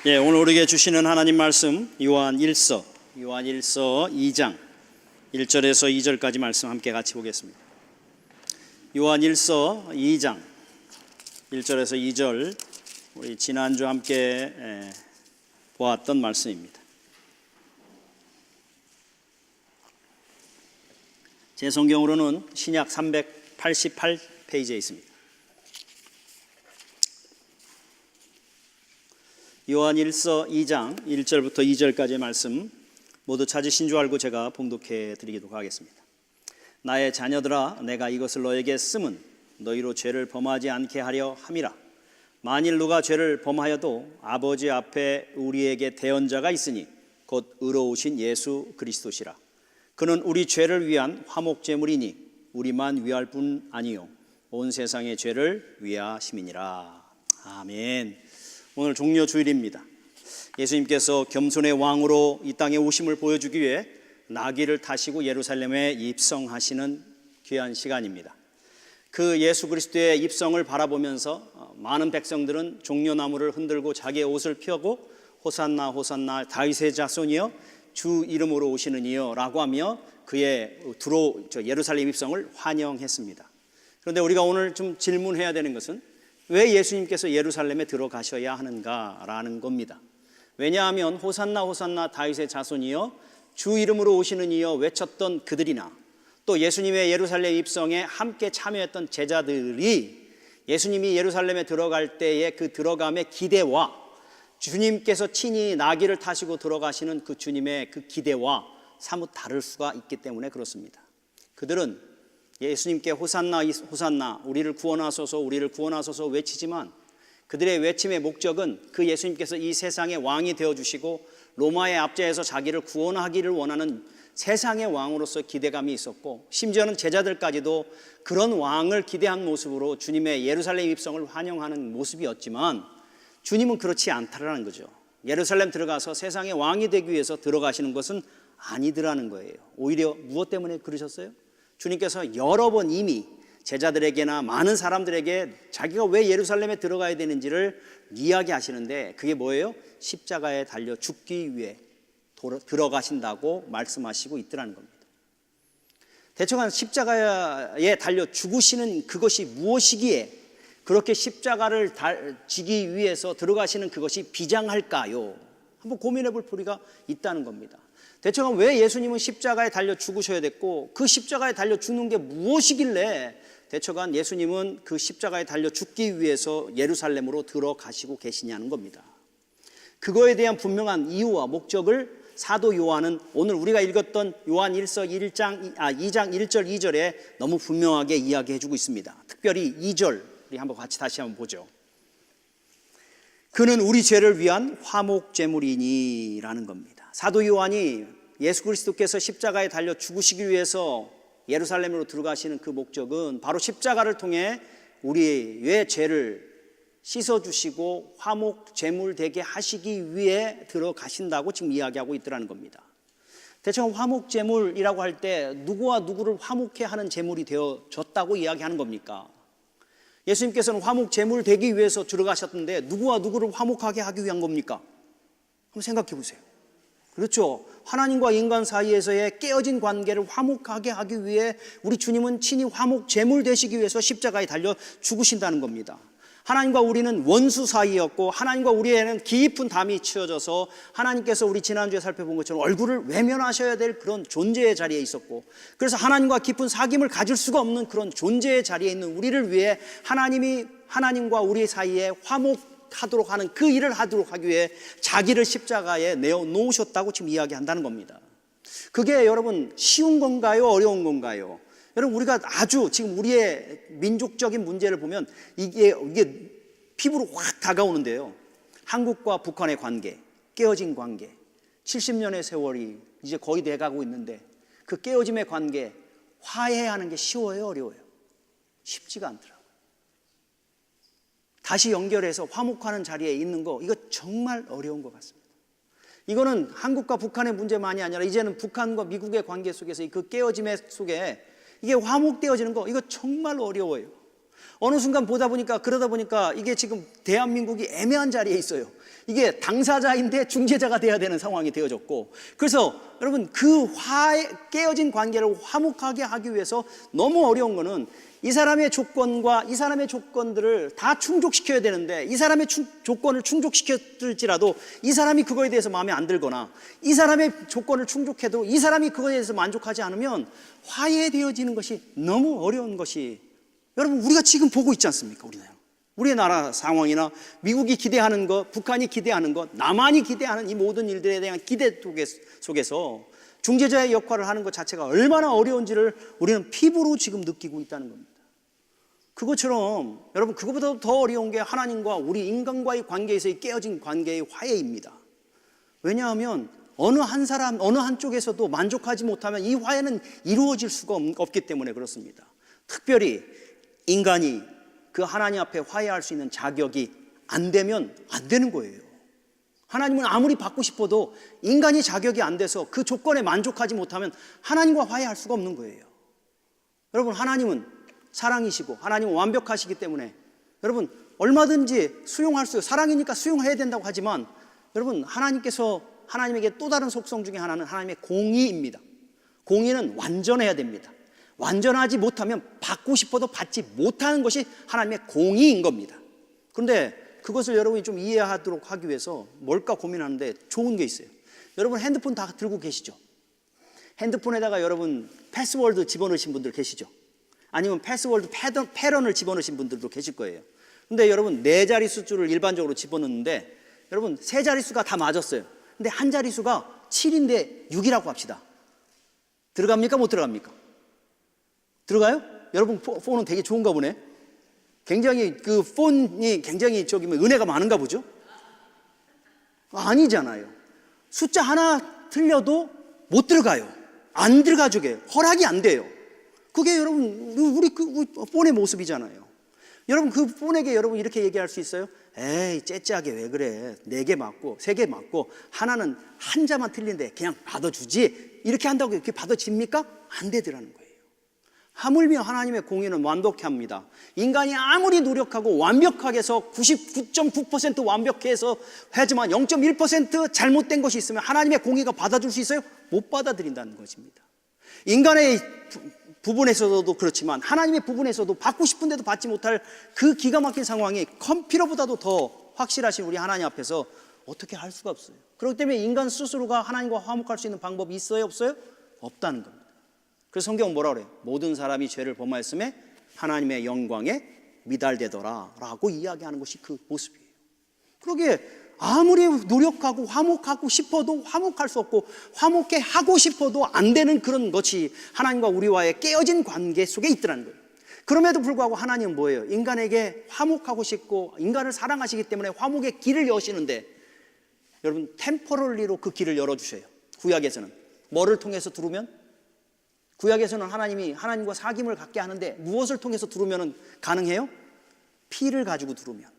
오늘 우리에게 주시는 하나님 말씀 요한 1서 2장 1절에서 2절까지 말씀 함께 같이 보겠습니다. 요한 1서 2장 1절에서 2절 우리 지난주 함께 보았던 말씀입니다. 제 성경으로는 신약 388페이지에 있습니다. 요한 1서 2장 1절부터 2절까지의 말씀 모두 찾으신 줄 알고 제가 봉독해 드리도록 하겠습니다. 나의 자녀들아, 내가 이것을 너에게 쓰면 너희로 죄를 범하지 않게 하려 함이라. 만일 누가 죄를 범하여도 아버지 앞에 우리에게 대언자가 있으니 곧 의로우신 예수 그리스도시라. 그는 우리 죄를 위한 화목제물이니 우리만 위할 뿐 아니요 온 세상의 죄를 위하심이니라. 아멘. 오늘 종려 주일입니다. 예수님께서 겸손의 왕으로 이 땅에 오심을 보여주기 위해 나귀를 타시고 예루살렘에 입성하시는 귀한 시간입니다. 그 예수 그리스도의 입성을 바라보면서 많은 백성들은 종려나무를 흔들고 자기의 옷을 펴고 호산나 호산나 다윗의 자손이여 주 이름으로 오시는 이여 라고 하며 그의 예루살렘 입성을 환영했습니다. 그런데 우리가 오늘 좀 질문해야 되는 것은 왜 예수님께서 예루살렘에 들어가셔야 하는가라는 겁니다. 왜냐하면 호산나 호산나 다윗의 자손이여 주 이름으로 오시는 이여 외쳤던 그들이나 또 예수님의 예루살렘 입성에 함께 참여했던 제자들이 예수님이 예루살렘에 들어갈 때의 그 들어감의 기대와 주님께서 친히 나귀를 타시고 들어가시는 그 주님의 그 기대와 사뭇 다를 수가 있기 때문에 그렇습니다. 그들은 예수님께 호산나 호산나 우리를 구원하소서 우리를 구원하소서 외치지만 그들의 외침의 목적은 그 예수님께서 이 세상의 왕이 되어주시고 로마의 압제에서 자기를 구원하기를 원하는 세상의 왕으로서 기대감이 있었고 심지어는 제자들까지도 그런 왕을 기대한 모습으로 주님의 예루살렘 입성을 환영하는 모습이었지만 주님은 그렇지 않다라는 거죠. 예루살렘 들어가서 세상의 왕이 되기 위해서 들어가시는 것은 아니더라는 거예요. 오히려 무엇 때문에 그러셨어요? 주님께서 여러 번 이미 제자들에게나 많은 사람들에게 자기가 왜 예루살렘에 들어가야 되는지를 이야기하시는데 그게 뭐예요? 십자가에 달려 죽기 위해 들어가신다고 말씀하시고 있더라는 겁니다. 대충 십자가에 달려 죽으시는 그것이 무엇이기에 그렇게 십자가를 지기 위해서 들어가시는 그것이 비장할까요? 한번 고민해 볼 필요가 있다는 겁니다. 대체로 왜 예수님은 십자가에 달려 죽으셔야 됐고 그 십자가에 달려 죽는 게 무엇이길래 대체로 예수님은 그 십자가에 달려 죽기 위해서 예루살렘으로 들어가시고 계시냐는 겁니다. 그거에 대한 분명한 이유와 목적을 사도 요한은 오늘 우리가 읽었던 요한 1서 2장 1절 2절에 너무 분명하게 이야기해 주고 있습니다. 특별히 2절 우리 한번 같이 다시 한번 보죠. 그는 우리 죄를 위한 화목제물이니 라는 겁니다. 사도 요한이 예수 그리스도께서 십자가에 달려 죽으시기 위해서 예루살렘으로 들어가시는 그 목적은 바로 십자가를 통해 우리의 죄를 씻어주시고 화목제물 되게 하시기 위해 들어가신다고 지금 이야기하고 있더라는 겁니다. 대충 화목제물이라고 할 때 누구와 누구를 화목해 하는 제물이 되어졌다고 이야기하는 겁니까? 예수님께서는 화목제물 되기 위해서 들어가셨는데 누구와 누구를 화목하게 하기 위한 겁니까? 한번 생각해 보세요. 그렇죠. 하나님과 인간 사이에서의 깨어진 관계를 화목하게 하기 위해 우리 주님은 친히 화목제물 되시기 위해서 십자가에 달려 죽으신다는 겁니다. 하나님과 우리는 원수 사이였고 하나님과 우리에는 깊은 담이 치어져서 하나님께서 우리 지난주에 살펴본 것처럼 얼굴을 외면하셔야 될 그런 존재의 자리에 있었고 그래서 하나님과 깊은 사귐을 가질 수가 없는 그런 존재의 자리에 있는 우리를 위해 하나님이 하나님과 우리 사이에 화목하도록 하는 그 일을 하도록 하기 위해 자기를 십자가에 내어놓으셨다고 지금 이야기한다는 겁니다. 그게 여러분 쉬운 건가요? 어려운 건가요? 여러분 우리가 아주 지금 우리의 민족적인 문제를 보면 이게 피부로 확 다가오는데요. 한국과 북한의 관계, 깨어진 관계 70년의 세월이 이제 거의 돼가고 있는데 그 깨어짐의 관계 화해하는 게 쉬워요? 어려워요? 쉽지가 않더라고요. 다시 연결해서 화목하는 자리에 있는 거 이거 정말 어려운 것 같습니다. 이거는 한국과 북한의 문제만이 아니라 이제는 북한과 미국의 관계 속에서 그 깨어짐의 속에 이게 화목되어지는 거 이거 정말 어려워요. 어느 순간 그러다 보니까 이게 지금 대한민국이 애매한 자리에 있어요. 이게 당사자인데 중재자가 돼야 되는 상황이 되어졌고, 그래서 여러분 그 깨어진 관계를 화목하게 하기 위해서 너무 어려운 거는 이 사람의 조건과 이 사람의 조건들을 다 충족시켜야 되는데, 이 사람의 조건을 충족시켰을지라도 이 사람이 그거에 대해서 마음에 안 들거나, 이 사람의 조건을 충족해도 이 사람이 그거에 대해서 만족하지 않으면 화해되어지는 것이 너무 어려운 것이, 여러분 우리가 지금 보고 있지 않습니까? 우리의 나라 상황이나 미국이 기대하는 것, 북한이 기대하는 것, 남한이 기대하는 이 모든 일들에 대한 기대 속에서 중재자의 역할을 하는 것 자체가 얼마나 어려운지를 우리는 피부로 지금 느끼고 있다는 겁니다. 그것처럼 여러분, 그것보다 더 어려운 게 하나님과 우리 인간과의 관계에서의 깨어진 관계의 화해입니다. 왜냐하면 어느 한 사람, 어느 한쪽에서도 만족하지 못하면 이 화해는 이루어질 수가 없기 때문에 그렇습니다. 특별히 인간이 그 하나님 앞에 화해할 수 있는 자격이 안 되면 안 되는 거예요. 하나님은 아무리 받고 싶어도 인간이 자격이 안 돼서 그 조건에 만족하지 못하면 하나님과 화해할 수가 없는 거예요. 여러분, 하나님은 사랑이시고 하나님은 완벽하시기 때문에 여러분 얼마든지 수용할 수, 사랑이니까 수용해야 된다고 하지만, 여러분 하나님께서 하나님에게 또 다른 속성 중에 하나는 하나님의 공의입니다. 공의는 완전해야 됩니다. 완전하지 못하면 받고 싶어도 받지 못하는 것이 하나님의 공의인 겁니다. 그런데 그것을 여러분이 좀 이해하도록 하기 위해서 뭘까 고민하는데 좋은 게 있어요. 여러분 핸드폰 다 들고 계시죠? 핸드폰에다가 여러분 패스워드 집어넣으신 분들 계시죠? 아니면 패스워드 패런을 집어넣으신 분들도 계실 거예요. 근데 여러분 네 자릿수 줄을 일반적으로 집어넣는데 여러분 세 자릿수가 다 맞았어요. 근데 한 자릿수가 7인데 6이라고 합시다. 들어갑니까? 못 들어갑니까? 들어가요? 여러분 폰은 되게 좋은가 보네. 굉장히 그 폰이 굉장히 은혜가 많은가 보죠? 아니잖아요. 숫자 하나 틀려도 못 들어가요. 안 들어가주게 허락이 안 돼요. 그게 여러분 우리 폰의 모습이잖아요. 여러분 그 폰에게 여러분 이렇게 얘기할 수 있어요? 에이 째째하게 왜 그래, 4개 맞고 3개 맞고 하나는 한 자만 틀린데 그냥 받아주지, 이렇게 한다고 이렇게 받아집니까? 안 되더라는 거예요. 하물며 하나님의 공의는 완벽해 합니다. 인간이 아무리 노력하고 완벽하게 해서 99.9% 완벽해서 하지만 0.1% 잘못된 것이 있으면 하나님의 공의가 받아줄 수 있어요? 못 받아들인다는 것입니다. 인간의 부분에서도 그렇지만 하나님의 부분에서도 받고 싶은데도 받지 못할 그 기가 막힌 상황이 컴퓨터보다도 더 확실하신 우리 하나님 앞에서 어떻게 할 수가 없어요. 그렇기 때문에 인간 스스로가 하나님과 화목할 수 있는 방법이 있어요? 없어요? 없다는 겁니다. 그래서 성경은 뭐라 그래요? 모든 사람이 죄를 범하였음에 하나님의 영광에 미달되더라 라고 이야기하는 것이 그 모습이에요. 그러기에 아무리 노력하고 화목하고 싶어도 화목할 수 없고, 화목해 하고 싶어도 안 되는 그런 것이 하나님과 우리와의 깨어진 관계 속에 있더라는 거예요. 그럼에도 불구하고 하나님은 뭐예요? 인간에게 화목하고 싶고 인간을 사랑하시기 때문에 화목의 길을 여시는데, 여러분 템포럴리로 그 길을 열어주셔요. 구약에서는 뭐를 통해서 두르면? 구약에서는 하나님이 하나님과 사귐을 갖게 하는데 무엇을 통해서 두르면 가능해요? 피를 가지고 두르면.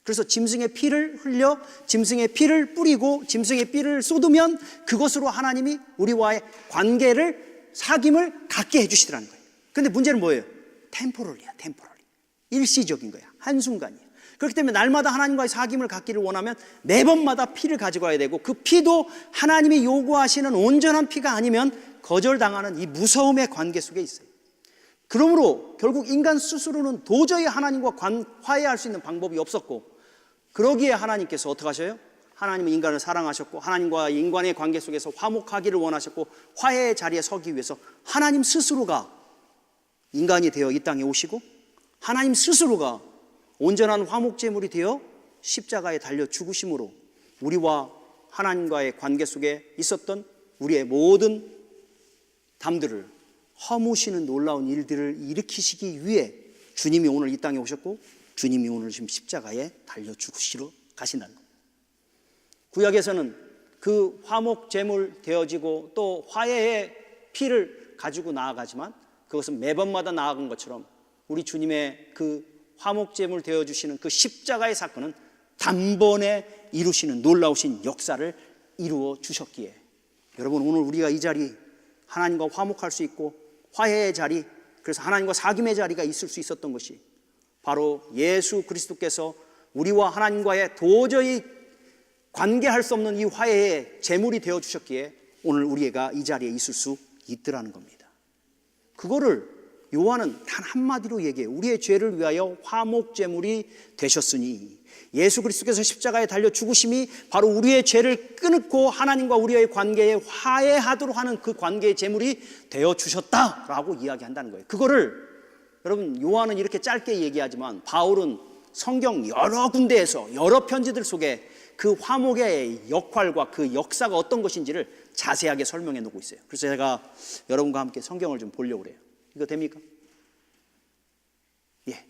그래서 짐승의 피를 흘려 짐승의 피를 뿌리고 짐승의 피를 쏟으면 그것으로 하나님이 우리와의 관계를, 사귐을 갖게 해주시더라는 거예요. 그런데 문제는 뭐예요? 템포럴리야. 일시적인 거야. 한순간이야. 그렇기 때문에 날마다 하나님과의 사귐을 갖기를 원하면 매번마다 피를 가지고 와야 되고, 그 피도 하나님이 요구하시는 온전한 피가 아니면 거절당하는 이 무서움의 관계 속에 있어요. 그러므로 결국 인간 스스로는 도저히 하나님과 화해할 수 있는 방법이 없었고, 그러기에 하나님께서 어떻게 하셔요? 하나님은 인간을 사랑하셨고 하나님과 인간의 관계 속에서 화목하기를 원하셨고 화해의 자리에 서기 위해서 하나님 스스로가 인간이 되어 이 땅에 오시고, 하나님 스스로가 온전한 화목제물이 되어 십자가에 달려 죽으심으로 우리와 하나님과의 관계 속에 있었던 우리의 모든 담들을 허무시는 놀라운 일들을 일으키시기 위해 주님이 오늘 이 땅에 오셨고, 주님이 오늘 지금 십자가에 달려 죽으시러 가신다는 겁니다. 구약에서는 그 화목 제물 되어지고 또 화해의 피를 가지고 나아가지만 그것은 매번마다 나아간 것처럼 우리 주님의 그 화목 제물 되어주시는 그 십자가의 사건은 단번에 이루시는 놀라우신 역사를 이루어 주셨기에, 여러분 오늘 우리가 이 자리 하나님과 화목할 수 있고 화해의 자리, 그래서 하나님과 사귐의 자리가 있을 수 있었던 것이 바로 예수 그리스도께서 우리와 하나님과의 도저히 관계할 수 없는 이 화해의 제물이 되어주셨기에 오늘 우리가 이 자리에 있을 수 있더라는 겁니다. 그거를 요한은 단 한마디로 얘기해요. 우리의 죄를 위하여 화목제물이 되셨으니, 예수 그리스도께서 십자가에 달려 죽으심이 바로 우리의 죄를 끊고 하나님과 우리의 관계에 화해하도록 하는 그 관계의 제물이 되어주셨다라고 이야기한다는 거예요. 그거를 여러분, 요한은 이렇게 짧게 얘기하지만 바울은 성경 여러 군데에서 여러 편지들 속에 그 화목의 역할과 그 역사가 어떤 것인지를 자세하게 설명해 놓고 있어요. 그래서 제가 여러분과 함께 성경을 좀 보려고 그래요. 이거 됩니까? 예.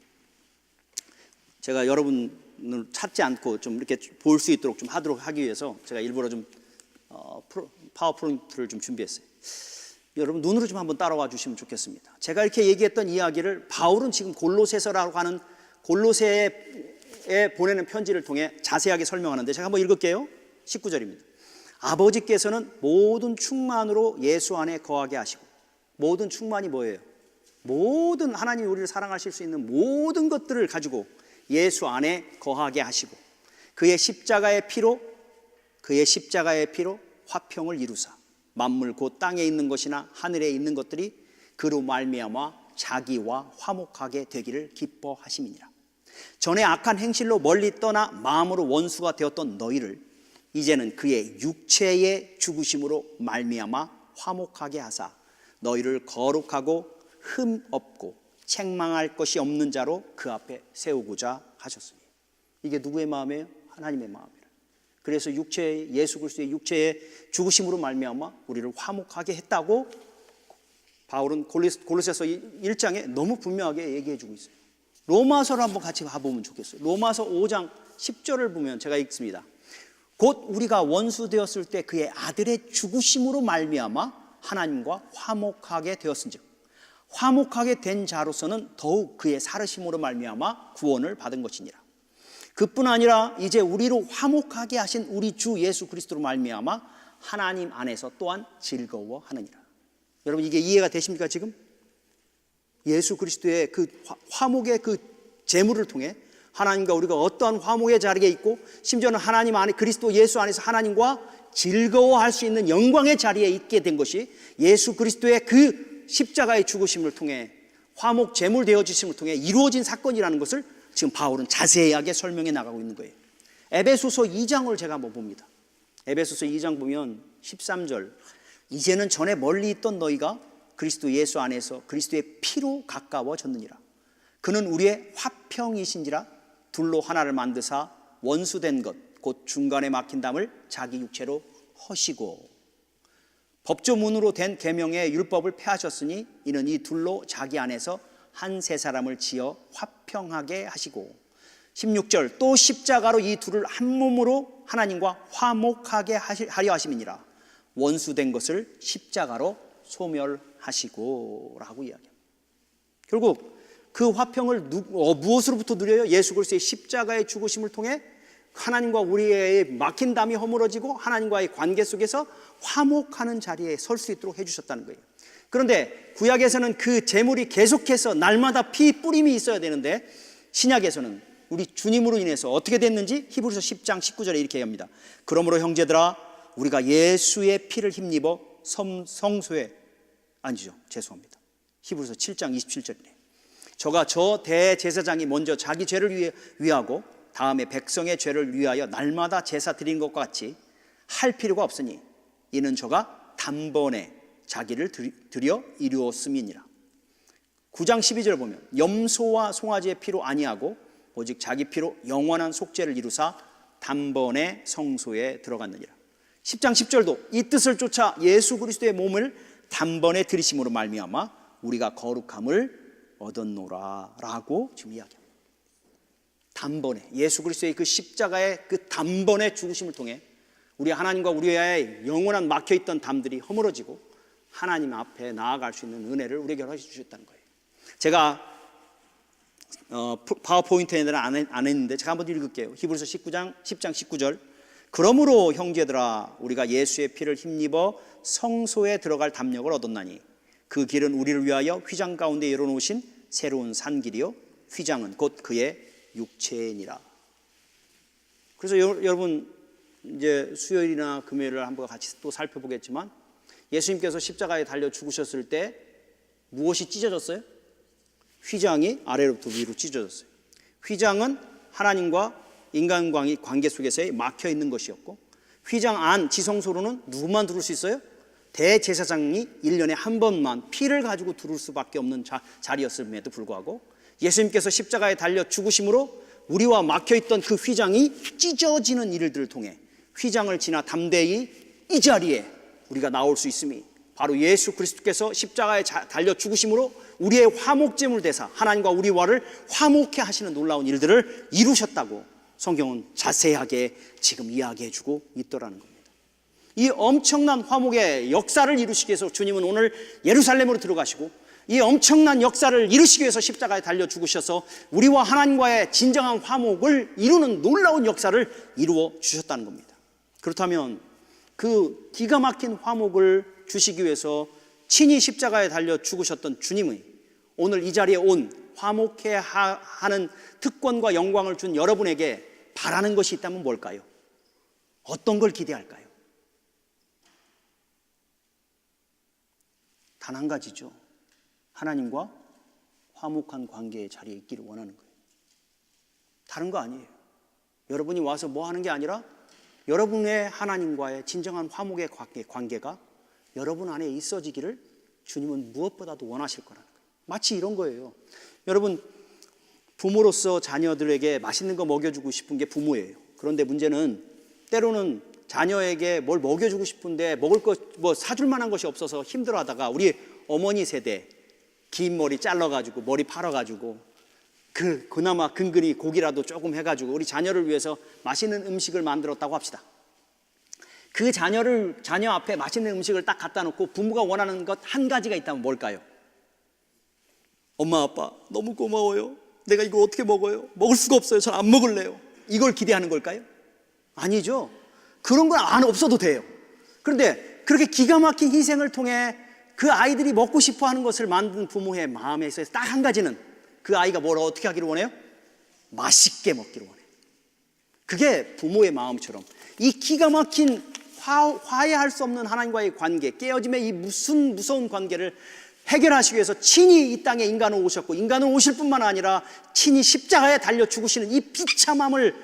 제가 여러분을 찾지 않고 좀 이렇게 볼 수 있도록 좀 하도록 하기 위해서 제가 일부러 좀 파워포인트를 좀 준비했어요. 여러분 눈으로 좀 한번 따라와 주시면 좋겠습니다. 제가 이렇게 얘기했던 이야기를 바울은 지금 골로새서라고 하는 골로새에 보내는 편지를 통해 자세하게 설명하는데, 제가 한번 읽을게요. 19절입니다. 아버지께서는 모든 충만으로 예수 안에 거하게 하시고, 모든 충만이 뭐예요? 모든 하나님이 우리를 사랑하실 수 있는 모든 것들을 가지고 예수 안에 거하게 하시고, 그의 십자가의 피로 화평을 이루사 만물 곧 땅에 있는 것이나 하늘에 있는 것들이 그로 말미암아 자기와 화목하게 되기를 기뻐하심이니라. 전에 악한 행실로 멀리 떠나 마음으로 원수가 되었던 너희를 이제는 그의 육체의 죽으심으로 말미암아 화목하게 하사 너희를 거룩하고 흠 없고 책망할 것이 없는 자로 그 앞에 세우고자 하셨으니. 이게 누구의 마음이에요? 하나님의 마음이에요. 그래서 예수 그리스도의 육체의 죽으심으로 말미암아 우리를 화목하게 했다고 바울은 골로새서 1장에 너무 분명하게 얘기해 주고 있어요. 로마서를 한번 같이 가보면 좋겠어요. 로마서 5장 10절을 보면 제가 읽습니다. 곧 우리가 원수 되었을 때 그의 아들의 죽으심으로 말미암아 하나님과 화목하게 되었은즉 화목하게 된 자로서는 더욱 그의 살으심으로 말미암아 구원을 받은 것이니라. 그뿐 아니라 이제 우리로 화목하게 하신 우리 주 예수 그리스도로 말미암아 하나님 안에서 또한 즐거워하느니라. 여러분 이게 이해가 되십니까? 지금 예수 그리스도의 그 화목의 그 제물을 통해 하나님과 우리가 어떠한 화목의 자리에 있고, 심지어는 하나님 안에 그리스도 예수 안에서 하나님과 즐거워할 수 있는 영광의 자리에 있게 된 것이 예수 그리스도의 그 십자가의 죽으심을 통해 화목 제물 되어 주심을 통해 이루어진 사건이라는 것을 지금 바울은 자세하게 설명해 나가고 있는 거예요. 에베소서 2장을 제가 한번 봅니다. 에베소서 2장 보면 13절, 이제는 전에 멀리 있던 너희가 그리스도 예수 안에서 그리스도의 피로 가까워졌느니라. 그는 우리의 화평이신지라 둘로 하나를 만드사 원수된 것 곧 중간에 막힌 담을 자기 육체로 허시고, 법조문으로 된 계명의 율법을 폐하셨으니 이는 이 둘로 자기 안에서 한 세 사람을 지어 화평하게 하시고, 16절, 또 십자가로 이 둘을 한 몸으로 하나님과 화목하게 하려 하심이니라. 원수된 것을 십자가로 소멸하시고 라고 이야기합니다. 결국 그 화평을 무엇으로부터 누려요? 예수 그리스도의 십자가의 죽으심을 통해 하나님과 우리의 막힌 담이 허물어지고 하나님과의 관계 속에서 화목하는 자리에 설 수 있도록 해주셨다는 거예요. 그런데 구약에서는 그 제물이 계속해서 날마다 피 뿌림이 있어야 되는데, 신약에서는 우리 주님으로 인해서 어떻게 됐는지 히브리서 10장 19절에 이렇게 얘기합니다. 그러므로 형제들아 우리가 예수의 피를 힘입어 성소에 죄송합니다. 히브리서 7장 27절이네요. 저가 저 대제사장이 먼저 자기 죄를 위하고 다음에 백성의 죄를 위하여 날마다 제사 드린 것과 같이 할 필요가 없으니 이는 저가 단번에 자기를 드려 이루었음이니라. 9장 12절 보면 염소와 송아지의 피로 아니하고 오직 자기 피로 영원한 속죄를 이루사 단번에 성소에 들어갔느니라. 10장 10절도 이 뜻을 쫓아 예수 그리스도의 몸을 단번에 들이심으로 말미암아 우리가 거룩함을 얻었노라 라고 지금 이야기합니다. 단번에 예수 그리스도의 그 십자가의 그 단번의 죽으심을 통해 우리 하나님과 우리의 영원한 막혀있던 담들이 허물어지고 하나님 앞에 나아갈 수 있는 은혜를 우리에게 허락해 주셨다는 거예요. 제가 파워포인트에는 안 했는데 제가 한번 읽을게요. 히브리서 10장 19절, 그러므로 형제들아 우리가 예수의 피를 힘입어 성소에 들어갈 담력을 얻었나니 그 길은 우리를 위하여 휘장 가운데 열어놓으신 새로운 산길이요 휘장은 곧 그의 육체니라. 그래서 여러분 이제 수요일이나 금요일을 한번 같이 또 살펴보겠지만 예수님께서 십자가에 달려 죽으셨을 때 무엇이 찢어졌어요? 휘장이 아래로부터 위로 찢어졌어요. 휘장은 하나님과 인간과의 관계 속에서의 막혀 있는 것이었고, 휘장 안 지성소로는 누구만 들어올 수 있어요? 대제사장이 1년에 한 번만 피를 가지고 들어올 수밖에 없는 자리였음에도 불구하고 예수님께서 십자가에 달려 죽으심으로 우리와 막혀있던 그 휘장이 찢어지는 일들을 통해 휘장을 지나 담대히 이 자리에 우리가 나올 수 있음이 바로 예수 그리스도께서 십자가에 달려 죽으심으로 우리의 화목제물 되사 하나님과 우리와를 화목케 하시는 놀라운 일들을 이루셨다고 성경은 자세하게 지금 이야기해 주고 있더라는 겁니다. 이 엄청난 화목의 역사를 이루시기 위해서 주님은 오늘 예루살렘으로 들어가시고 이 엄청난 역사를 이루시기 위해서 십자가에 달려 죽으셔서 우리와 하나님과의 진정한 화목을 이루는 놀라운 역사를 이루어 주셨다는 겁니다. 그렇다면 그 기가 막힌 화목을 주시기 위해서 친히 십자가에 달려 죽으셨던 주님의 오늘 이 자리에 온 화목해 하는 특권과 영광을 준 여러분에게 바라는 것이 있다면 뭘까요? 어떤 걸 기대할까요? 단 한 가지죠. 하나님과 화목한 관계의 자리에 있기를 원하는 거예요. 다른 거 아니에요. 여러분이 와서 뭐 하는 게 아니라 여러분의 하나님과의 진정한 화목의 관계가 여러분 안에 있어지기를 주님은 무엇보다도 원하실 거라는 거예요. 마치 이런 거예요. 여러분, 부모로서 자녀들에게 맛있는 거 먹여주고 싶은 게 부모예요. 그런데 문제는 때로는 자녀에게 뭘 먹여주고 싶은데 먹을 거 뭐 사줄 만한 것이 없어서 힘들어하다가 우리 어머니 세대 긴 머리 잘라가지고 머리 팔아가지고 그나마 근근히 고기라도 조금 해가지고 우리 자녀를 위해서 맛있는 음식을 만들었다고 합시다. 그 자녀 앞에 맛있는 음식을 딱 갖다 놓고 부모가 원하는 것 한 가지가 있다면 뭘까요? 엄마 아빠 너무 고마워요. 내가 이거 어떻게 먹어요? 먹을 수가 없어요. 전 안 먹을래요. 이걸 기대하는 걸까요? 아니죠. 그런 건 안 없어도 돼요. 그런데 그렇게 기가 막힌 희생을 통해 그 아이들이 먹고 싶어 하는 것을 만든 부모의 마음에서 딱 한 가지는 그 아이가 뭘 어떻게 하기를 원해요? 맛있게 먹기를 원해요. 그게 부모의 마음처럼 이 기가 막힌 화해할 수 없는 하나님과의 관계, 깨어짐의 이 무서운 관계를 해결하시기 위해서 친히 이 땅에 인간으로 오셨고 인간으로 오실 뿐만 아니라 친히 십자가에 달려 죽으시는 이 비참함을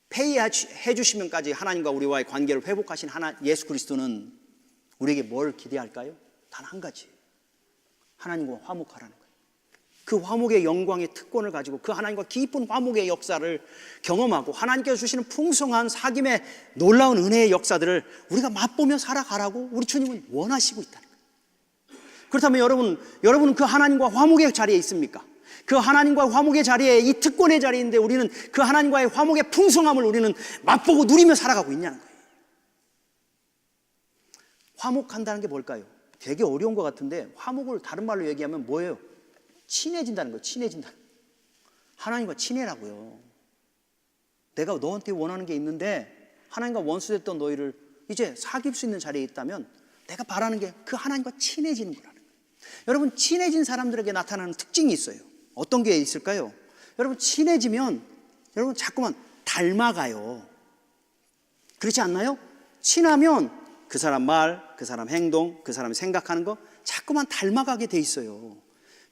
폐해해 주시면까지 하나님과 우리와의 관계를 회복하신 예수 그리스도는 우리에게 뭘 기대할까요? 단 한 가지, 하나님과 화목하라는 거예요. 그 화목의 영광의 특권을 가지고 그 하나님과 깊은 화목의 역사를 경험하고 하나님께서 주시는 풍성한 사귐의 놀라운 은혜의 역사들을 우리가 맛보며 살아가라고 우리 주님은 원하시고 있다는 거예요. 그렇다면 여러분은 그 하나님과 화목의 자리에 있습니까? 그 하나님과 화목의 자리에 이 특권의 자리인데 우리는 그 하나님과의 화목의 풍성함을 우리는 맛보고 누리며 살아가고 있냐는 거예요. 화목한다는 게 뭘까요? 되게 어려운 것 같은데 화목을 다른 말로 얘기하면 뭐예요? 친해진다는 거예요. 친해진다. 하나님과 친해라고요. 내가 너한테 원하는 게 있는데 하나님과 원수됐던 너희를 이제 사귈 수 있는 자리에 있다면 내가 바라는 게 그 하나님과 친해지는 거라는 거예요. 여러분, 친해진 사람들에게 나타나는 특징이 있어요. 어떤 게 있을까요? 여러분, 친해지면 여러분 자꾸만 닮아가요. 그렇지 않나요? 친하면 그 사람 말, 그 사람 행동, 그 사람이 생각하는 거 자꾸만 닮아가게 돼 있어요.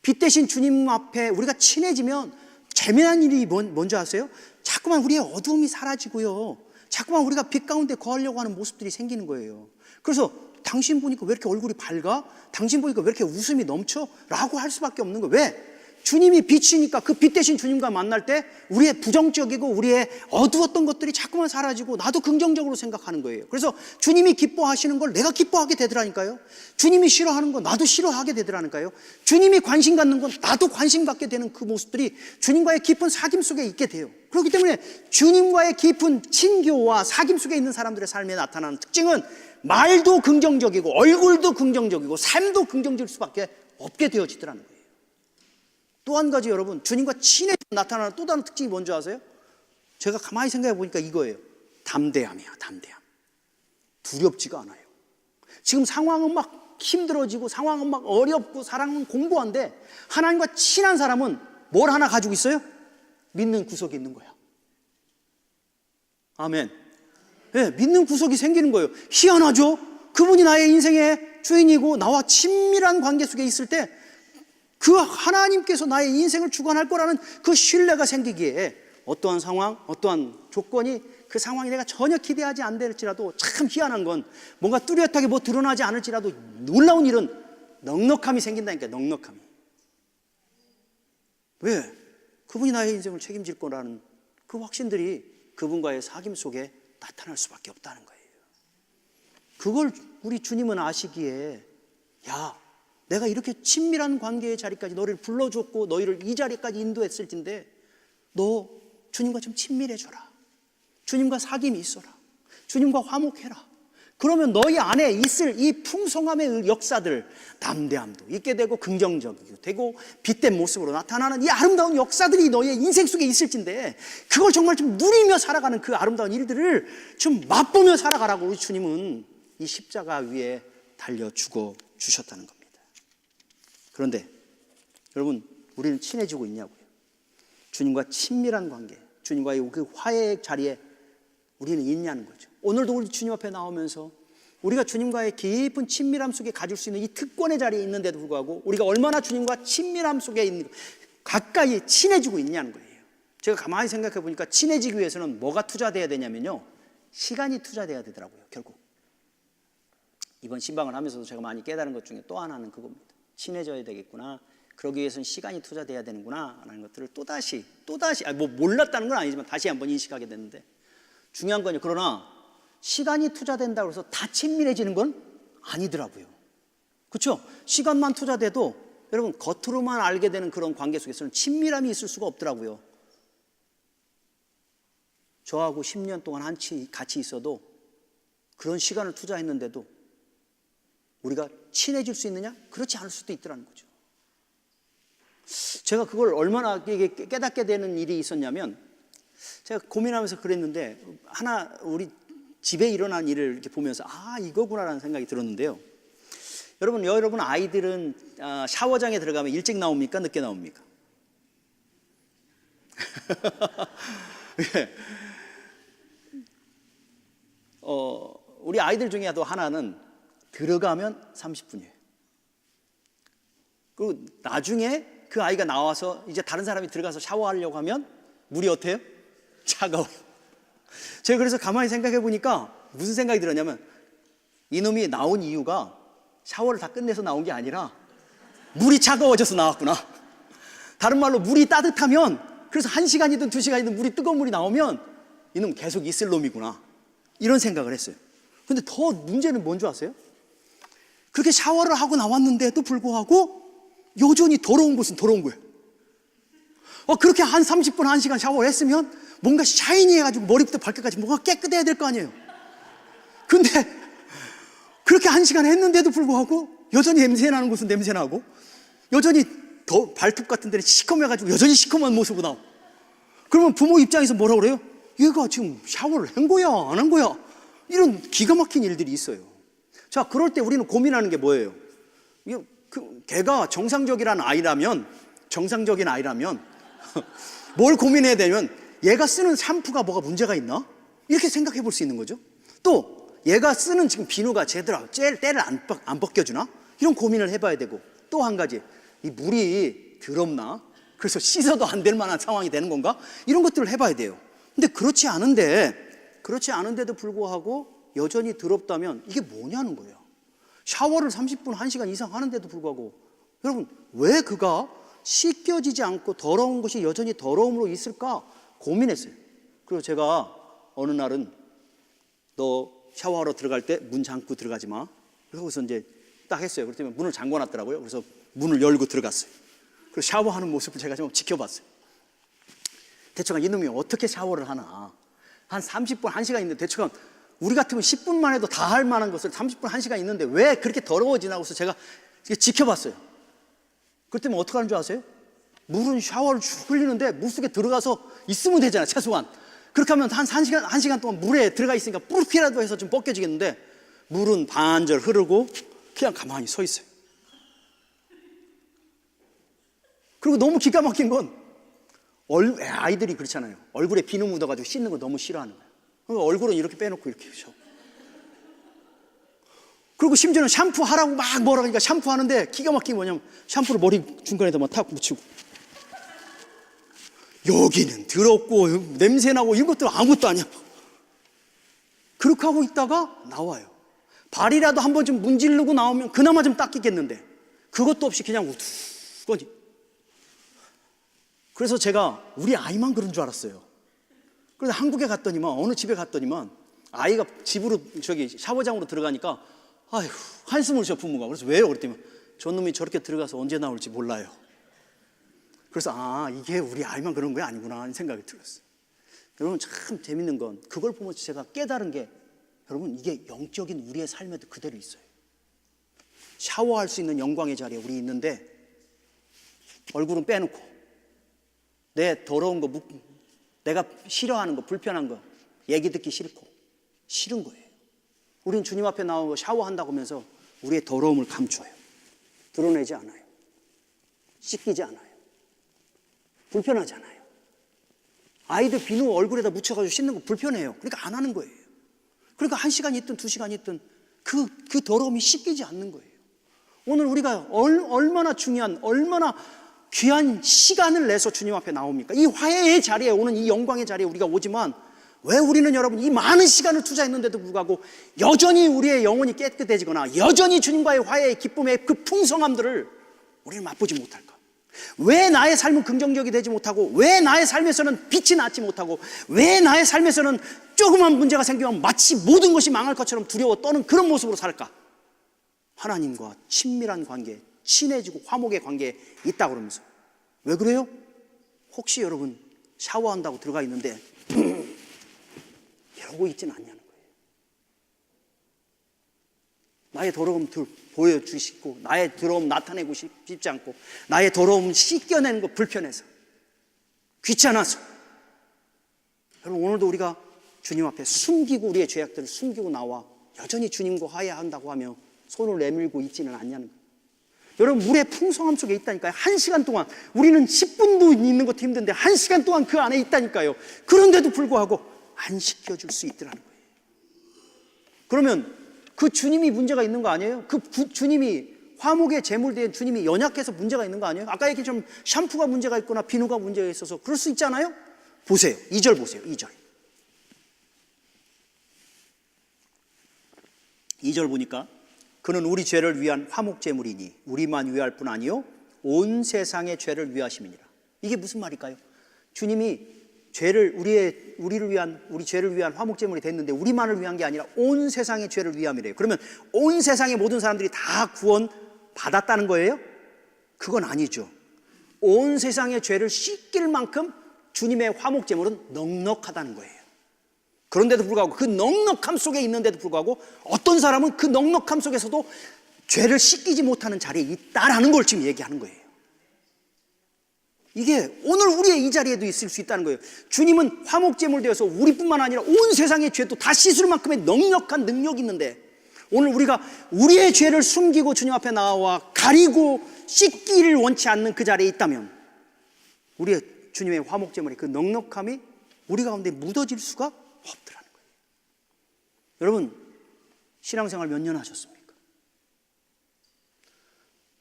빛 대신 주님 앞에 우리가 친해지면 재미난 일이 뭔지 아세요? 자꾸만 우리의 어두움이 사라지고요. 자꾸만 우리가 빛 가운데 거하려고 하는 모습들이 생기는 거예요. 그래서 당신 보니까 왜 이렇게 얼굴이 밝아? 당신 보니까 왜 이렇게 웃음이 넘쳐? 라고 할 수밖에 없는 거예요. 왜? 주님이 빛이니까 그 빛 대신 주님과 만날 때 우리의 부정적이고 우리의 어두웠던 것들이 자꾸만 사라지고 나도 긍정적으로 생각하는 거예요. 그래서 주님이 기뻐하시는 걸 내가 기뻐하게 되더라니까요. 주님이 싫어하는 거 나도 싫어하게 되더라니까요. 주님이 관심 갖는 건 나도 관심 갖게 되는 그 모습들이 주님과의 깊은 사귐 속에 있게 돼요. 그렇기 때문에 주님과의 깊은 친교와 사귐 속에 있는 사람들의 삶에 나타나는 특징은 말도 긍정적이고 얼굴도 긍정적이고 삶도 긍정적일 수밖에 없게 되어지더라는 거예요. 또 한 가지 여러분, 주님과 친해져 나타나는 또 다른 특징이 뭔지 아세요? 제가 가만히 생각해 보니까 이거예요. 담대함이에요. 담대함. 두렵지가 않아요. 지금 상황은 막 힘들어지고 상황은 막 어렵고 사랑은 공고한데 하나님과 친한 사람은 뭘 하나 가지고 있어요? 믿는 구석이 있는 거야. 아멘. 예, 믿는 구석이 생기는 거예요. 희한하죠? 그분이 나의 인생의 주인이고 나와 친밀한 관계 속에 있을 때 그 하나님께서 나의 인생을 주관할 거라는 그 신뢰가 생기기에 어떠한 상황, 어떠한 조건이 그 상황이 내가 전혀 기대하지 않을지라도 참 희한한 건 뭔가 뚜렷하게 뭐 드러나지 않을지라도 놀라운 일은 넉넉함이 생긴다니까. 넉넉함이. 왜? 그분이 나의 인생을 책임질 거라는 그 확신들이 그분과의 사귐 속에 나타날 수밖에 없다는 거예요. 그걸 우리 주님은 아시기에 야, 내가 이렇게 친밀한 관계의 자리까지 너를 불러줬고 너희를 이 자리까지 인도했을 텐데 너 주님과 좀 친밀해져라. 주님과 사귐이 있어라. 주님과 화목해라. 그러면 너희 안에 있을 이 풍성함의 역사들, 담대함도 있게 되고 긍정적이고 되고 빛된 모습으로 나타나는 이 아름다운 역사들이 너희의 인생 속에 있을진데 그걸 정말 좀 누리며 살아가는 그 아름다운 일들을 좀 맛보며 살아가라고 우리 주님은 이 십자가 위에 달려 죽어 주셨다는 겁니다. 그런데 여러분, 우리는 친해지고 있냐고요? 주님과 친밀한 관계, 주님과의 그 화해의 자리에 우리는 있냐는 거죠. 오늘도 우리 주님 앞에 나오면서 우리가 주님과의 깊은 친밀함 속에 가질 수 있는 이 특권의 자리에 있는데도 불구하고 우리가 얼마나 주님과 친밀함 속에 있는, 가까이 친해지고 있냐는 거예요. 제가 가만히 생각해 보니까 친해지기 위해서는 뭐가 투자돼야 되냐면요, 시간이 투자돼야 되더라고요. 결국 이번 신방을 하면서도 제가 많이 깨달은 것 중에 또 하나는 그겁니다. 친해져야 되겠구나, 그러기 위해서는 시간이 투자돼야 되는구나 라는 것들을 또다시 뭐 몰랐다는 건 아니지만 다시 한번 인식하게 됐는데, 중요한 건요, 그러나 시간이 투자된다고 해서 다 친밀해지는 건 아니더라고요. 그렇죠? 시간만 투자돼도 여러분 겉으로만 알게 되는 그런 관계 속에서는 친밀함이 있을 수가 없더라고요. 저하고 10년 동안 같이 있어도 그런 시간을 투자했는데도 우리가 친해질 수 있느냐? 그렇지 않을 수도 있더라는 거죠. 제가 그걸 얼마나 깨닫게 되는 일이 있었냐면, 제가 고민하면서 그랬는데 하나 우리 집에 일어난 일을 이렇게 보면서 이거구나라는 생각이 들었는데요. 여러분 아이들은 샤워장에 들어가면 일찍 나옵니까? 늦게 나옵니까? 예. 우리 아이들 중에도 하나는 들어가면 30분이에요. 그리고 나중에 그 아이가 나와서 이제 다른 사람이 들어가서 샤워하려고 하면 물이 어때요? 차가워요. 제가 그래서 가만히 생각해 보니까 무슨 생각이 들었냐면, 이놈이 나온 이유가 샤워를 다 끝내서 나온 게 아니라 물이 차가워져서 나왔구나. 다른 말로 물이 따뜻하면, 그래서 1시간이든 2시간이든 물이 뜨거운 물이 나오면 이놈 계속 있을 놈이구나, 이런 생각을 했어요. 근데 더 문제는 뭔 줄 아세요? 그렇게 샤워를 하고 나왔는데도 불구하고 여전히 더러운 곳은 더러운 거예요. 그렇게 한 30분, 1시간 샤워를 했으면 뭔가 샤이니해가지고 머리부터 발끝까지 뭔가 깨끗해야 될 거 아니에요. 근데 그렇게 1시간 했는데도 불구하고 여전히 냄새나는 곳은 냄새나고, 여전히 더 발톱 같은 데는 시커매가지고 여전히 시커먼 모습으로 나오고. 그러면 부모 입장에서 뭐라고 그래요? 얘가 지금 샤워를 한 거야, 안 한 거야? 이런 기가 막힌 일들이 있어요. 자, 그럴 때 우리는 고민하는 게 뭐예요? 걔가 정상적인 아이라면 뭘 고민해야 되면, 얘가 쓰는 샴푸가 뭐가 문제가 있나? 이렇게 생각해 볼 수 있는 거죠. 또 얘가 쓰는 지금 비누가 제대로 때를 안 벗겨주나? 이런 고민을 해봐야 되고, 또 한 가지, 이 물이 더럽나? 그래서 씻어도 안 될 만한 상황이 되는 건가? 이런 것들을 해봐야 돼요. 근데 그렇지 않은데도 불구하고 여전히 더럽다면 이게 뭐냐는 거예요. 샤워를 30분, 1시간 이상 하는데도 불구하고, 여러분, 왜 그가 씻겨지지 않고 더러운 것이 여전히 더러움으로 있을까 고민했어요. 그리고 제가 어느 날은 너 샤워하러 들어갈 때 문 잠고 들어가지 마, 그러고서 이제 딱 했어요. 그랬더니 문을 잠궈 놨더라고요. 그래서 문을 열고 들어갔어요. 그래서 샤워하는 모습을 제가 좀 지켜봤어요. 대충 이놈이 어떻게 샤워를 하나, 한 30분, 1시간 있는데 대충 우리 같으면 10분만 해도 다 할 만한 것을 30분, 1시간 있는데 왜 그렇게 더러워지나 해서 제가 지켜봤어요. 그랬더니 어떻게 하는 줄 아세요? 물은 샤워를 쭉 흘리는데 물속에 들어가서 있으면 되잖아요, 최소한. 그렇게 하면 한 1시간 동안 물에 들어가 있으니까 뿌르피라도 해서 좀 벗겨지겠는데, 물은 반절 흐르고 그냥 가만히 서 있어요. 그리고 너무 기가 막힌 건, 아이들이 그렇잖아요. 얼굴에 비누 묻어가지고 씻는 거 너무 싫어하는 거예요. 얼굴은 이렇게 빼놓고 이렇게 샤워. 그리고 심지어는 샴푸하라고 막 뭐라 그러니까 샴푸하는데 기가 막힌 게 뭐냐면 샴푸를 머리 중간에다 막 탁 묻히고 여기는 더럽고 냄새나고 이런 것들 아무것도 아니야. 그렇게 하고 있다가 나와요. 발이라도 한 번쯤 문지르고 나오면 그나마 좀 닦이겠는데 그것도 없이 그냥 우두꺼니. 그래서 제가 우리 아이만 그런 줄 알았어요. 그래서 한국에 갔더니만 어느 집에 갔더니만 아이가 집으로 저기 샤워장으로 들어가니까 아휴 한숨을 쉬어 부모가. 그래서 왜요? 그랬더니 저놈이 저렇게 들어가서 언제 나올지 몰라요. 그래서 아 이게 우리 아이만 그런 게 아니구나 하는 생각이 들었어요. 여러분 참 재밌는 건 그걸 보면서 제가 깨달은 게 여러분 이게 영적인 우리의 삶에도 그대로 있어요. 샤워할 수 있는 영광의 자리에 우리 있는데 얼굴은 빼놓고 내 더러운 거 내가 싫어하는 거 불편한 거 얘기 듣기 싫고 싫은 거예요. 우린 주님 앞에 나오고 샤워한다고 하면서 우리의 더러움을 감춰요. 드러내지 않아요. 씻기지 않아요. 불편하잖아요. 아이들 비누 얼굴에다 묻혀가지고 씻는 거 불편해요. 그러니까 안 하는 거예요. 그러니까 1시간 있든 2시간 있든 그 더러움이 씻기지 않는 거예요. 오늘 우리가 얼마나 중요한 얼마나 귀한 시간을 내서 주님 앞에 나옵니까? 이 화해의 자리에 오는 이 영광의 자리에 우리가 오지만 왜 우리는 여러분 이 많은 시간을 투자했는데도 불구하고 여전히 우리의 영혼이 깨끗해지거나 여전히 주님과의 화해의 기쁨의 그 풍성함들을 우리는 맛보지 못할까? 왜 나의 삶은 긍정적이 되지 못하고 왜 나의 삶에서는 빛이 나지 못하고 왜 나의 삶에서는 조그만 문제가 생기면 마치 모든 것이 망할 것처럼 두려워 떠는 그런 모습으로 살까? 하나님과 친밀한 관계, 친해지고 화목의 관계에 있다고 그러면서 왜 그래요? 혹시 여러분 샤워한다고 들어가 있는데 이러고 있지는 않냐는 거예요. 나의 더러움 보여주시고 나의 더러움 나타내고 싶지 않고 나의 더러움 씻겨내는 거 불편해서 귀찮아서. 여러분 오늘도 우리가 주님 앞에 숨기고 우리의 죄악들을 숨기고 나와 여전히 주님과 화해한다고 하며 손을 내밀고 있지는 않냐는 거예요. 여러분 물의 풍성함 속에 있다니까요. 1시간 동안 우리는 10분도 있는 것도 힘든데 1시간 동안 그 안에 있다니까요. 그런데도 불구하고 안 씻겨줄 수 있더라는 거예요. 그러면 그 주님이 문제가 있는 거 아니에요? 그 주님이 화목의 제물된 주님이 연약해서 문제가 있는 거 아니에요? 아까 얘기했지만 샴푸가 문제가 있거나 비누가 문제가 있어서 그럴 수 있잖아요? 보세요. 2절 보세요. 2절. 2절 보니까 그는 우리 죄를 위한 화목 제물이니 우리만 위할 뿐 아니요 온 세상의 죄를 위하심이니라. 이게 무슨 말일까요? 주님이 우리 죄를 위한 화목 제물이 됐는데 우리만을 위한 게 아니라 온 세상의 죄를 위함이래요. 그러면 온 세상의 모든 사람들이 다 구원 받았다는 거예요? 그건 아니죠. 온 세상의 죄를 씻길 만큼 주님의 화목 제물은 넉넉하다는 거예요. 그런데도 불구하고 그 넉넉함 속에 있는데도 불구하고 어떤 사람은 그 넉넉함 속에서도 죄를 씻기지 못하는 자리에 있다라는 걸 지금 얘기하는 거예요. 이게 오늘 우리의 이 자리에도 있을 수 있다는 거예요. 주님은 화목제물 되어서 우리뿐만 아니라 온 세상의 죄도 다 씻을 만큼의 넉넉한 능력이 있는데 오늘 우리가 우리의 죄를 숨기고 주님 앞에 나와 가리고 씻기를 원치 않는 그 자리에 있다면 우리의 주님의 화목제물의 그 넉넉함이 우리 가운데 묻어질 수가 없더라는 거예요. 여러분 신앙생활 몇 년 하셨습니까?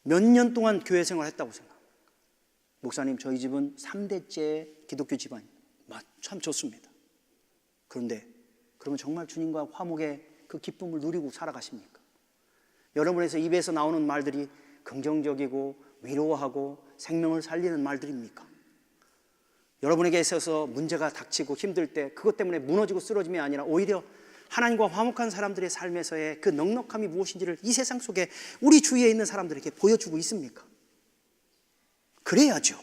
몇 년 동안 교회 생활했다고 생각합니다. 목사님 저희 집은 3대째 기독교 집안입니다. 참 좋습니다. 그런데 그러면 정말 주님과 화목의 그 기쁨을 누리고 살아가십니까? 여러분에서 입에서 나오는 말들이 긍정적이고 위로하고 생명을 살리는 말들입니까? 여러분에게 있어서 문제가 닥치고 힘들 때 그것 때문에 무너지고 쓰러짐이 아니라 오히려 하나님과 화목한 사람들의 삶에서의 그 넉넉함이 무엇인지를 이 세상 속에 우리 주위에 있는 사람들에게 보여주고 있습니까? 그래야죠.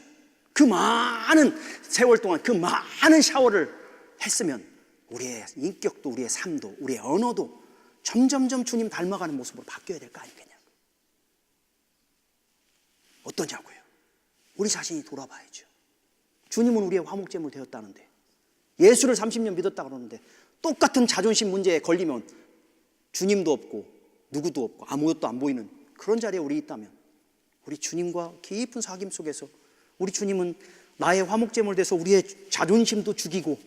그 많은 세월 동안 그 많은 샤워를 했으면 우리의 인격도 우리의 삶도 우리의 언어도 점점점 주님 닮아가는 모습으로 바뀌어야 될 거 아니겠냐. 어떠냐고요? 우리 자신이 돌아봐야죠. 주님은 우리의 화목제물 되었다는데 예수를 30년 믿었다 그러는데 똑같은 자존심 문제에 걸리면 주님도 없고 누구도 없고 아무것도 안 보이는 그런 자리에 우리 있다면 우리 주님과 깊은 사귐 속에서 우리 주님은 나의 화목제물 돼서 우리의 자존심도 죽이고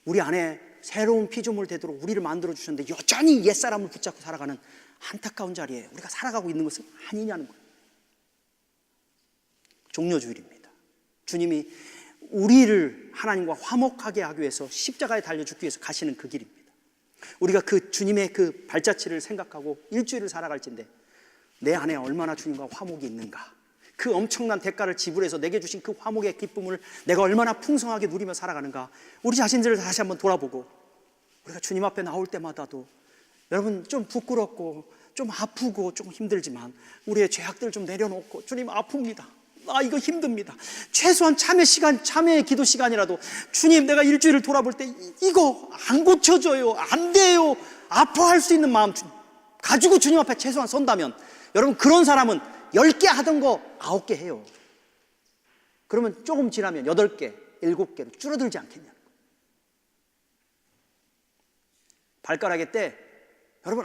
우리 안에 새로운 피조물 되도록 우리를 만들어 주셨는데 여전히 옛사람을 붙잡고 살아가는 안타까운 자리에 우리가 살아가고 있는 것은 아니냐는 거예요. 종려주일입니다. 주님이 우리를 하나님과 화목하게 하기 위해서 십자가에 달려 죽기 위해서 가시는 그 길입니다. 우리가 그 주님의 그 발자취를 생각하고 일주일을 살아갈진데 내 안에 얼마나 주님과 화목이 있는가, 그 엄청난 대가를 지불해서 내게 주신 그 화목의 기쁨을 내가 얼마나 풍성하게 누리며 살아가는가, 우리 자신들을 다시 한번 돌아보고, 우리가 주님 앞에 나올 때마다도 여러분 좀 부끄럽고 좀 아프고 좀 힘들지만 우리의 죄악들을 좀 내려놓고, 주님 아픕니다, 이거 힘듭니다, 최소한 참회의 기도 시간이라도 주님 내가 일주일을 돌아볼 때 이거 안 고쳐져요, 안 돼요, 아파할 수 있는 마음 가지고 주님 앞에 최소한 선다면, 여러분 그런 사람은 10개 하던 거 9개 해요. 그러면 조금 지나면 8개, 7개로 줄어들지 않겠냐는 거예요. 발가락의 때 여러분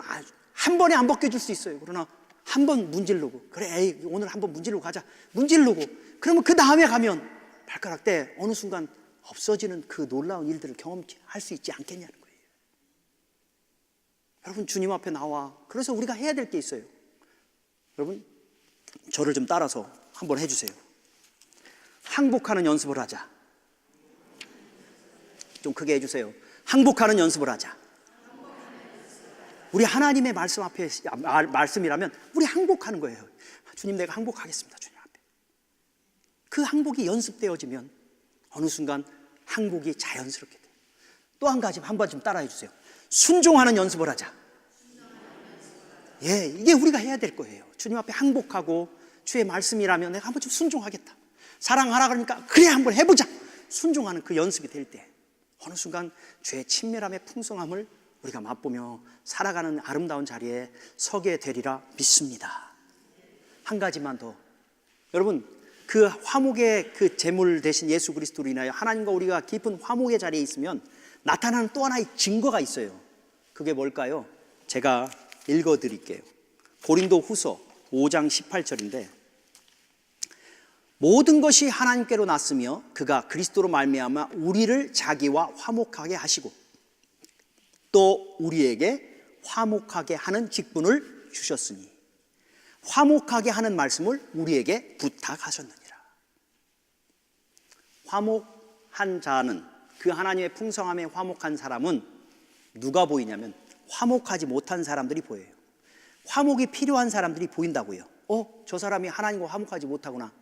한 번에 안 벗겨줄 수 있어요. 그러나 한 번 문지르고, 그래 에이, 오늘 한번 문지르고 가자, 문지르고, 그러면 그 다음에 가면 발가락 때 어느 순간 없어지는 그 놀라운 일들을 경험할 수 있지 않겠냐는 거예요. 여러분 주님 앞에 나와, 그래서 우리가 해야 될 게 있어요. 여러분 저를 좀 따라서 한번 해주세요. 항복하는 연습을 하자. 좀 크게 해주세요. 항복하는 연습을 하자. 우리 하나님의 말씀 앞에 말씀이라면 우리 항복하는 거예요. 주님 내가 항복하겠습니다, 주님 앞에. 그 항복이 연습되어지면 어느 순간 항복이 자연스럽게 돼요. 또 한 가지 한번 좀 따라해 주세요. 순종하는 연습을 하자. 예, 이게 우리가 해야 될 거예요. 주님 앞에 항복하고, 주의 말씀이라면 내가 한번 좀 순종하겠다, 사랑하라 그러니까 그래 한번 해보자, 순종하는 그 연습이 될 때 어느 순간 주의 친밀함의 풍성함을 우리가 맛보며 살아가는 아름다운 자리에 서게 되리라 믿습니다. 한 가지만 더, 여러분 그 화목의 그 제물 대신 예수 그리스도로 인하여 하나님과 우리가 깊은 화목의 자리에 있으면 나타나는 또 하나의 증거가 있어요. 그게 뭘까요? 제가 읽어드릴게요. 고린도 후서 5장 18절인데, 모든 것이 하나님께로 났으며 그가 그리스도로 말미암아 우리를 자기와 화목하게 하시고 또 우리에게 화목하게 하는 직분을 주셨으니, 화목하게 하는 말씀을 우리에게 부탁하셨느니라. 화목한 자는, 그 하나님의 풍성함에 화목한 사람은 누가 보이냐면 화목하지 못한 사람들이 보여요. 화목이 필요한 사람들이 보인다고요. 저 사람이 하나님과 화목하지 못하구나,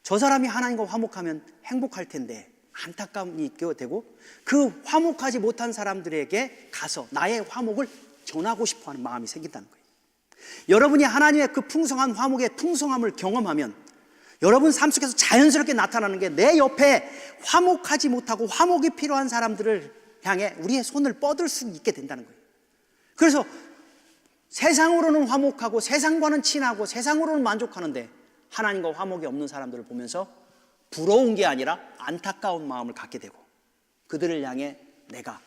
저 사람이 하나님과 화목하면 행복할 텐데, 안타까움이 있게 되고 그 화목하지 못한 사람들에게 가서 나의 화목을 전하고 싶어하는 마음이 생긴다는 거예요. 여러분이 하나님의 그 풍성한 화목의 풍성함을 경험하면 여러분 삶 속에서 자연스럽게 나타나는 게, 내 옆에 화목하지 못하고 화목이 필요한 사람들을 향해 우리의 손을 뻗을 수 있게 된다는 거예요. 그래서 세상으로는 화목하고 세상과는 친하고 세상으로는 만족하는데 하나님과 화목이 없는 사람들을 보면서 부러운 게 아니라 안타까운 마음을 갖게 되고, 그들을 향해 내가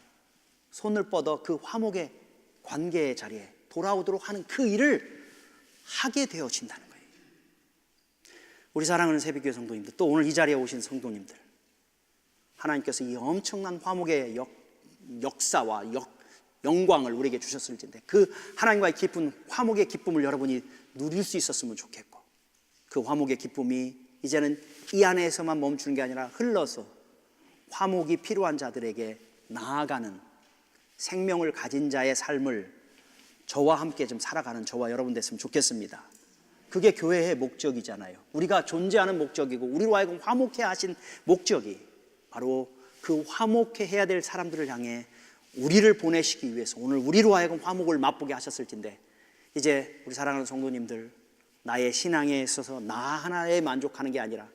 손을 뻗어 그 화목의 관계의 자리에 돌아오도록 하는 그 일을 하게 되어진다는 거예요. 우리 사랑하는 새벽교회 성도님들, 또 오늘 이 자리에 오신 성도님들, 하나님께서 이 엄청난 화목의 역사와 영광을 우리에게 주셨을 텐데, 그 하나님과의 깊은 화목의 기쁨을 여러분이 누릴 수 있었으면 좋겠고, 그 화목의 기쁨이 이제는 이 안에서만 멈추는 게 아니라 흘러서 화목이 필요한 자들에게 나아가는, 생명을 가진 자의 삶을 저와 함께 좀 살아가는 저와 여러분 됐으면 좋겠습니다. 그게 교회의 목적이잖아요. 우리가 존재하는 목적이고 우리로 하여금 화목해 하신 목적이 바로 그 화목해 해야 될 사람들을 향해 우리를 보내시기 위해서 오늘 우리로 하여금 화목을 맛보게 하셨을 텐데, 이제 우리 사랑하는 성도님들, 나의 신앙에 있어서 나 하나에 만족하는 게 아니라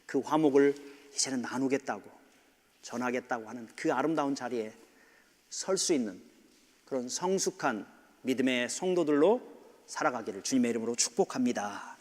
그 화목을 이제는 나누겠다고, 전하겠다고 하는 그 아름다운 자리에 설 수 있는 그런 성숙한 믿음의 성도들로 살아가기를 주님의 이름으로 축복합니다.